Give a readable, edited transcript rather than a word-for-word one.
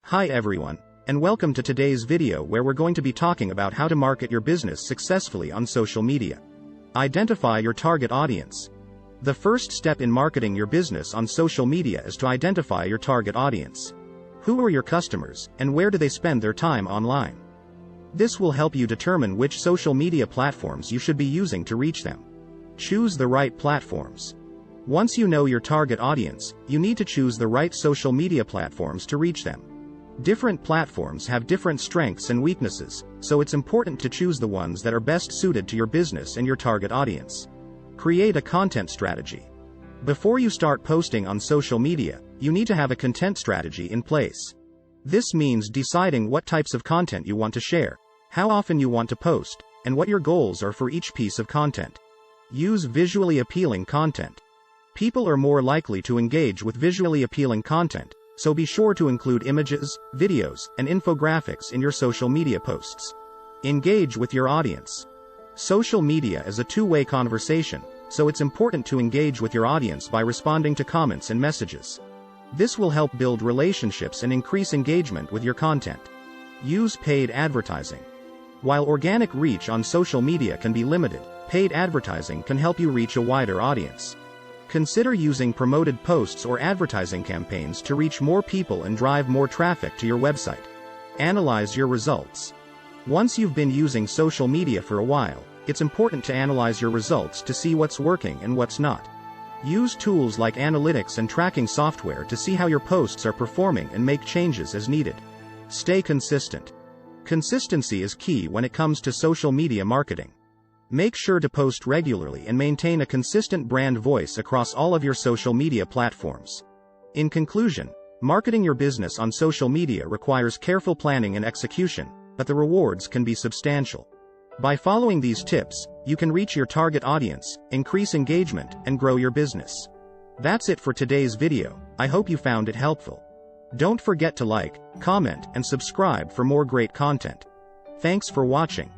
Hi everyone, and welcome to today's video where we're going to be talking about how to market your business successfully on social media. Identify your target audience. The first step in marketing your business on social media is to identify your target audience. Who are your customers, and where do they spend their time online? This will help you determine which social media platforms you should be using to reach them. Choose the right platforms. Once you know your target audience, you need to choose the right social media platforms to reach them. Different platforms have different strengths and weaknesses, so it's important to choose the ones that are best suited to your business and your target audience. Create a content strategy. Before you start posting on social media, you need to have a content strategy in place. This means deciding what types of content you want to share, how often you want to post, and what your goals are for each piece of content. Use visually appealing content. People are more likely to engage with visually appealing content, so be sure to include images, videos, and infographics in your social media posts. Engage with your audience. Social media is a two-way conversation, so it's important to engage with your audience by responding to comments and messages. This will help build relationships and increase engagement with your content. Use paid advertising. While organic reach on social media can be limited, paid advertising can help you reach a wider audience. Consider using promoted posts or advertising campaigns to reach more people and drive more traffic to your website. Analyze your results. Once you've been using social media for a while, it's important to analyze your results to see what's working and what's not. Use tools like analytics and tracking software to see how your posts are performing and make changes as needed. Stay consistent. Consistency is key when it comes to social media marketing. Make sure to post regularly and maintain a consistent brand voice across all of your social media platforms. In conclusion, marketing your business on social media requires careful planning and execution, but the rewards can be substantial. By following these tips, you can reach your target audience, increase engagement, and grow your business. That's it for today's video. I hope you found it helpful. Don't forget to like, comment, and subscribe for more great content. Thanks for watching.